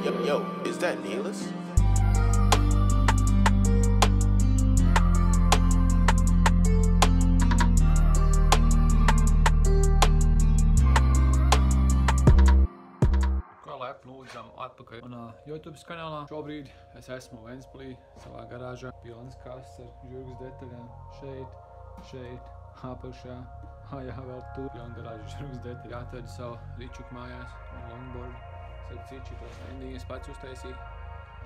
Yo, is that Neelis? Kā lepni lūdzam atpakaļ manā YouTube kanālā. Šobrīd es esmu Ventspilī, savā garāžā. Pilnas kastes ar žurgas detaļām. Šeit, apakšā. Jā, vēl tur. Jauna garāža žurgas detaļa. Atradu savu ričuku mājās un longboardu. Saka, cik šitos stendiņas pats uztaisīju.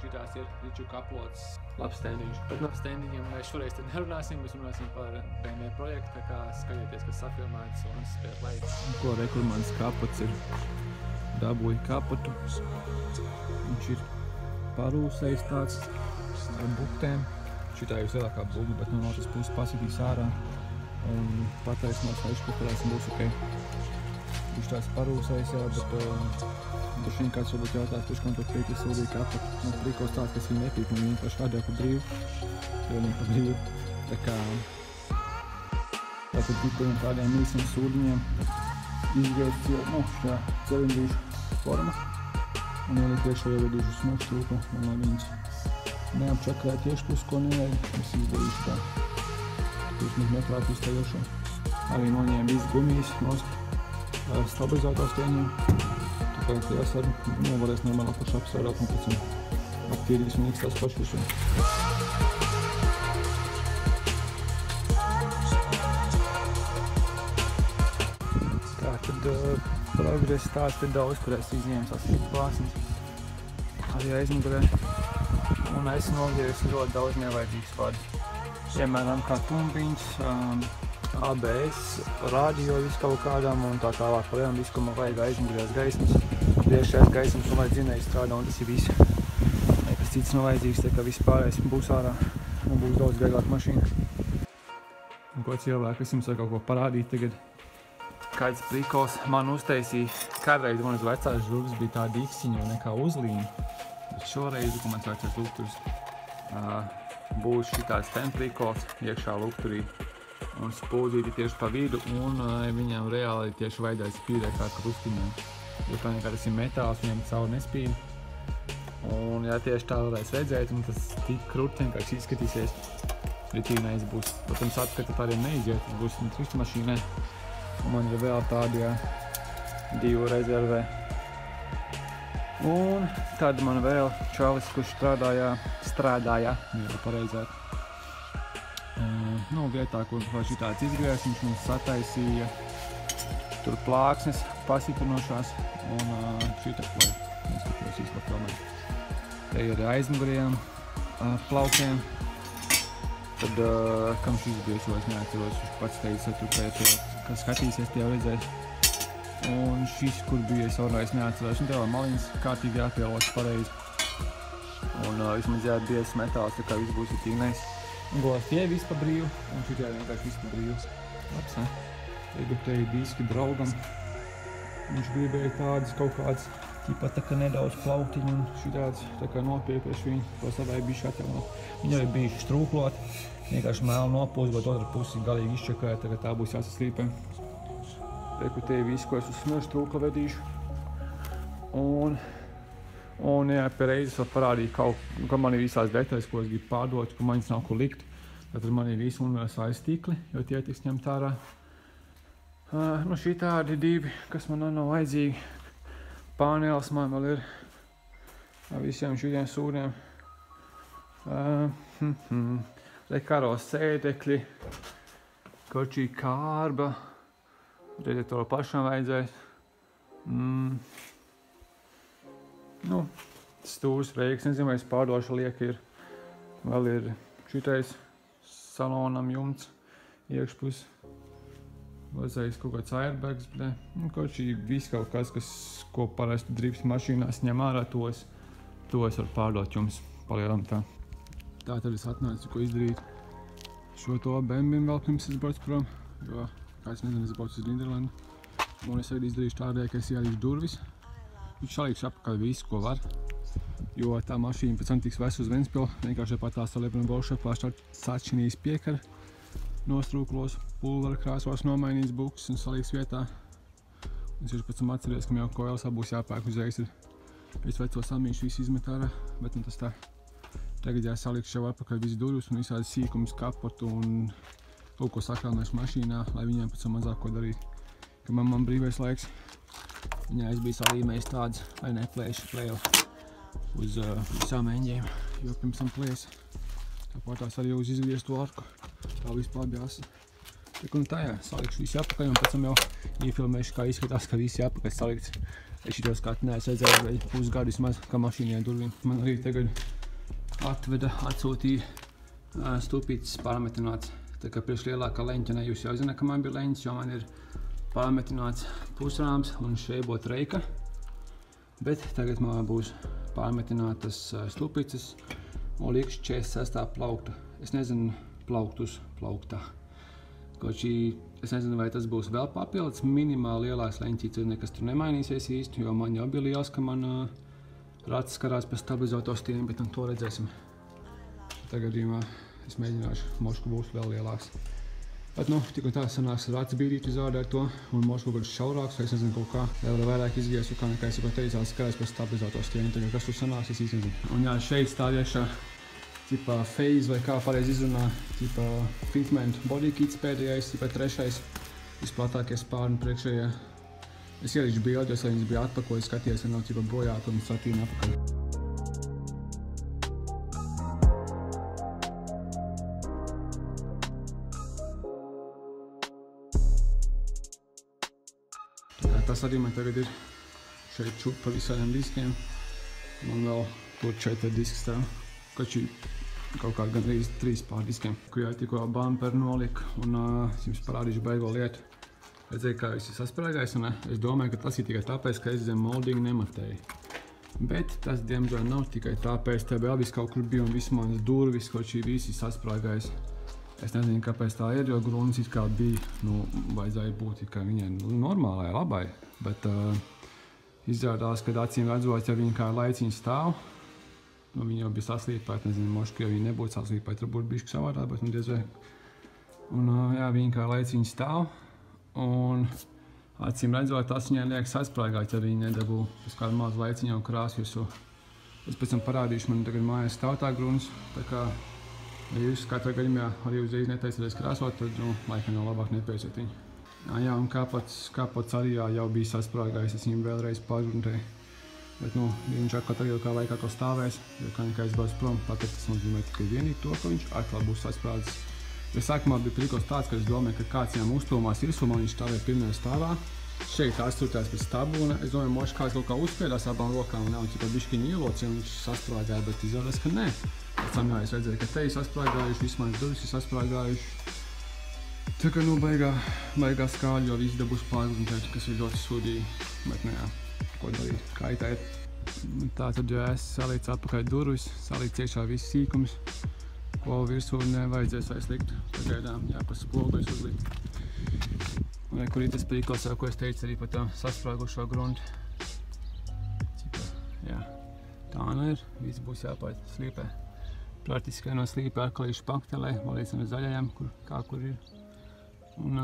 Šitās ir ričuku aplots. Labs stendiņš. Bet no stendiņiem mēs šoreiz tad nerunāsim. Mēs runāsim par BMW projektu. Tā kā skaļieties, kas safilmēts un spēt laiks. Ko rekurmans kapots ir? Dabūju kapatu. Viņš ir parūsējis tāds ar buktēm. Šitā ir lielākā bugta, bet no otras puses pasitīs ārā. Un pataisnās aizkuparēs un būs ok. Viņš tāds parūsējis, jā, bet droši vien kāds varbūt jautās, kurš kam to pīt, es sildīju kapatu. Man prikos tāds, kas viņi nepīt, man vienkārši kādēļ pa brīvu. Pilnīgi pa brīvu. Tā kā tātad bitiem tādiem īsiem sūdiņiem izgriezt šajā cilindrīšu forma un ielikt iekšā ievedīšu smēkšu trūku un lai viņas neapčakrē tieši pus, ko nevajag. Es izdarīšu tā. Tūsmīgi neklāt iztajošo. Arī noņēmu visu gumijas nost stabilizātās tieņiem. Tā kā tās arī nevarēs normāli paši apsvērāt un pēc aptīrīs un ikstās pašvišiem. Progress tāds ir daudz, kur es izņēmu tās plāsnes arī aizmugurē. Un es nogriežu ļoti daudz nevajadzīgas vadi. Piemēram, kā tumbiņš, ABS, radio visu kaut kādām un tā tālāk par visu, ko man vajag aizmugurējās gaismas. Priekšējās gaismas un vajag dzinēji strādā un tas ir viss. Nekas cits nav vajadzīgs, tā kā viss pārējais būs ārā un būs daudz vieglāk mašīna. Un ko cilvēki, es jums var kaut ko parādīt tagad. Kāds prikols man uztaisīja, kādreiz manas vecās žurgas bija tāda iksiņa nekā uzlīņa. Bet šoreiz, ko mans vecais lukturs, būs šitāds ten prikols iekšā lukturī un spūdīti tieši pa vidu un viņam reāli tieši vajadzēs spīdēt kā krustiņiem. Jo tā nekā tas ir metāls, viņam cauri nespīd. Un ja tieši tā varēs redzēt un tas tik krūti vienkārši izskatīsies, ritīnais būs. Protams, atskata tādiem neiziet, tas būs trišķi mašīnai. Un man ir vēl tādi, jā, 2 rezervē. Un tad man vēl čalis, kurš strādāja, jau pareizāk. Vietā, kur šitāds izgriezums, mums sataisīja tur plāksnes pasipinošās un šitā, lai neskatos izpakāmēt. Te ir aizmuguriem plaukiem. Tad, kam šis biešo, es neatceros, pats teica, kas skatīsies, tie jau redzēs. Un šis, kur bija, es varētu neatceros, un tev maliņas kārtīgi jāpielot pareizi. Un vismaz jābiezs metāls, tā kā viss būs ir tik nice. Un golas tie viss pa brīvu, un šitie vienkārši viss pa brīvu. Labs, ne? Tagad te ir diski draugam. Viņš gribēja tādas kaut kādas, ķipa tā kā nedaudz plauktiņu un šitāds tā kā nopiekieši viņu, to savai bišķi atjaunot. Viņi arī bijuši strūklot, vienkārši mēli nopūst, bet otra pusi galīgi izčakāja, tagad tā būs jāsaslīpē. Reku te ir viss, ko es uz smilšu trūkla vedīšu. Un jā, pie reizes vēl parādīju, ka man ir visās detaļas, ko es gribu pārdot, ka maņas nav ko likt. Tad man ir visi universāli stikli, jo tie tiks ņemt ārā. Šī tādi 2, kas man nav vajadzīgi. Pāneles man vēl ir ar visiem šitiem sūdiem. Rekaros sēdekļi, kočī kārba, redektoru pašam vajadzēs. Stūrs reiks, nezinu, vai es pārdošu lieka ir. Vēl ir šitais salonam jumts iekšpus. Vajadzējis kaut kāds airbags, kočī viss kaut kas, ko parasti drips mašīnās ņem ārā, to es varu pārdot jums palielam tā. Tā tad es atnācu, ko izdarīt šo to BMW vēl pirms es braucu prom, jo, kā es nezinu, es braucu uz Nīderlandu. Un es arī izdarīšu tādēļ, ka es ielīšu durvis. Viņš salīkšu apakaļ visu, ko var, jo tā mašīna pēc tam tiks vest uz Ventspilu, vienkārši pat tās salieprina bolšapā sačinīs piekara, nostrūklos, pulvera krāsos nomainīs buks un salīks vietā. Un es pēc tam atceries, ka jau ko vēl būs jāpērk uzreiz ir Visu veco samīšu visu izmet ārā, bet nu tas tā. Tagad jāsalikšu jau atpakaļ visu durvis un visādi sīkumus, kapotu un kaut ko sakrālināšu mašīnā, lai viņiem pēc mazāk ko darīt. Kad man brīvais laiks, viņā es biju salīmējis tāds, vai ne, plēju uz visām eņģiem, jo pirms tam plēs. Tāpēc tās arī uz izgriestu arku, tā vispār bija asa. Un tā jā, salikšu visi apakaļ un pēc tam jau iefilmēšu, kā izskatās, ka visi apakaļ salikts. Es šitos kā neesmu redzējis vēl pusgadu vismaz, kā mašīnai durvīm. Man arī tagad atsūtīja stūpītes parametrināts. Tā kā priekš lielākā leņķa, jūs jau zināt, ka man bija leņķis, jo man ir parametrināts pusrāms un šeibot reika. Bet tagad man būs parametrinātas stūpītes un liekšu 46. plaukta. Es nezinu plauktā. Kaut šī, es nezinu, vai tas būs vēl papildus, minimāli lielās leņķītes, nekas tur nemainīsies īsti, jo man jau bija liels, ka man rats karās par stabilizator stieni, bet to redzēsim. Tagadījumā es mēģināšu, mošku būs vēl lielāks. Bet tik un tā sanāks rats bīdīt uz ārdā ar to, un mošku kaut kāds šaurāks, vai es nezinu kaut kā, vēl vairāk izgiesu, kā nekā es jau teicās, karās par stabilizator stieni, tagad kas tur sanāks, es īsti nezinu. Un jā, šeit stāv iekšā tipā phase, vai kā pareizi izrunā, tipā fitment body kits pēdējais, tipā trešais, visplatākie spārni priekšējie. Es ielišu bildi, jo viņas bija atpakoju, skaties, ja nav tipā bojāt un satīna apakaļ. Tas arī man tagad ir šeit čup pa visādiem diskiem. Man vēl tur 4 diski stāv. Kaut kā gandrīz 3 pār diskiem. Kur jau tikko bumperu nolika un jums parādīšu baigo lietu. Redzēju, kā viss ir sasprāgājis un es domāju, ka tas ir tikai tāpēc, ka es zem moldingu nematēju. Bet tas, diemžēl, nav tikai tāpēc, te vēl viss kaut kur bija un viss manas durvis, kaut šī viss ir sasprāgājis. Es nezinu, kāpēc tā ir, jo gruns it kā bija, vajadzēja būt tikai viņai normālai, labai. Bet izrādās, kad acīm redzot, ja viņa kā laiciņi stāv, viņa jau bija saslīpēta, nezinu, moški, ja viņa nebūtu saslīpēta, tur būtu bišķi savādā, bet diez vai. Un jā, viņa kā laiciņi stāv, un acīm redzot, tas viņai liek sasprāgāt, ja viņa nedabū uz kādu mazu laiciņu un krāsu virsū. Es pēc tam parādīšu, man tagad mājās stāv tā gruns, tā kā, ja jūs katrā gadījumā arī uzreiz netaisaties krāsot, tad, laikam jau labāk nepiesiet viņu. Jā, un kāpots arī jau bija sasprāgājis, es viņu vēlreiz pārgruntēju. Bet, viņš atkal jau kā laikā to stāvēs, jo kā nekā es brauc prom, tāpēc tas nozīmē tikai vienīgi to, ka viņš atkal būs sasprādzis. Ja sākumā bija prikals tāds, ka es domāju, ka kāds viņam uzpilmās virsū, man viņš stāvēja pirmajā stāvā. Šeit atstūtās pēc stabula, es domāju, moši kāds kaut kā uzspiedās abām rokām un viņš tikai bišķiņu ieloc, ja viņš sasprāgāja, bet izrādās, ka nē. Pēc tam jā, es redzēju, ka te ir sasprāgājuši, viss manas durvis ir sasprāgājuši. Tā kā baigā skāļi, jo viss dabūs pārgruntēt, kas ir ļoti sūdīgi. Bet, jā, ko darīt, kaitēt. Tā tad, ja es salīdzu atpakaļ durvis, salīdzu iekšā viss sīkums, ko virsū nevajadzēs vairs likt. Pagaidām, jā, pa spogu es uzlikt. Un kur ir tas prikals, ko es teicu arī par tā sasprāgušo grunti. Jā, tā ir, viss būs jāpār slīpē. Praktiski no slīpē atkalīšu paktelē, valīsim uz zaļajām, kur ir. Un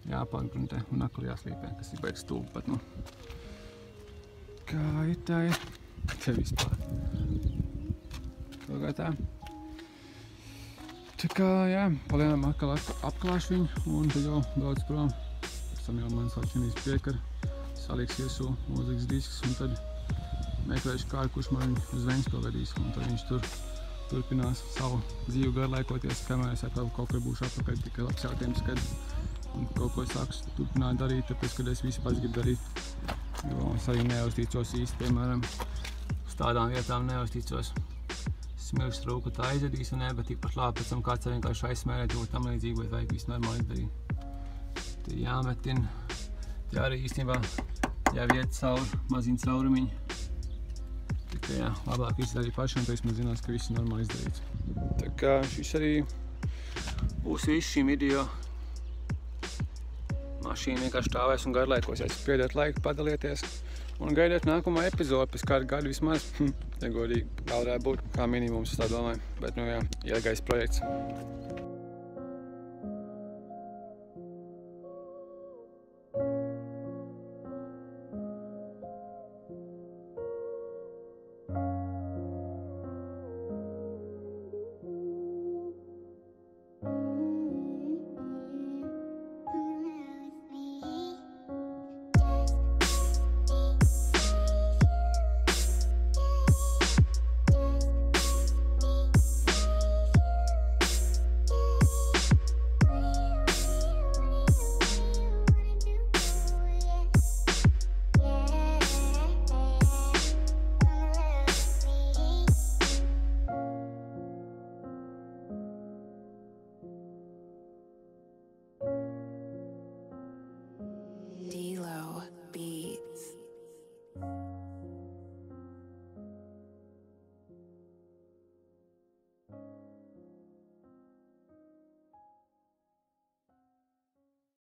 jāpārgruntē un atkal jāslīpē, kas ir beigas stūbi pat, Kā ir tā ir? Te vispār. Kaut kā tā. Tā kā, jā, palēnām atkal apklāšu viņu un tad jau brauc prom. Pēc tam jau man saučinīs piekar, saliks virsū mūzikas disks un tad meklēšu kādu, kurš man viņu uz Ventspili vedīs un tad viņš tur turpinās savu dzīvi garlaikoties, kamēr es atkal kaut kur būšu atpakaļ tikai apsētiem skatu un kaut ko sāku turpināt darīt, tāpēc, kad es visu pats gribu darīt. Jo es arī neuzticos īsti, piemēram, uz tādām vietām neuzticos. Smilšu trūku tā aizvedīs un bet tikpat labi pēc tam kāds vienkārši aizsmērēt, jo tam līdzīgi, bet vajag visu normāli izdarīt. Te jāmetina, te arī īstenībā jāviet maziņu caurumiņu. Tikai jā, labāk izdarīt pašam, tad man zinās, ka viss ir normāli izdarīts. Tā kā šis arī būs viss šī video. Mašīna vienkārši stāvēs un garlaikosies. Piediet laiku, padalieties un gaidiet nākamā epizode pēc kādu gadu vismaz. Negodīgi, vēl varētu būt kā minimums, es tā domāju. Bet, jā, ilgais projekts.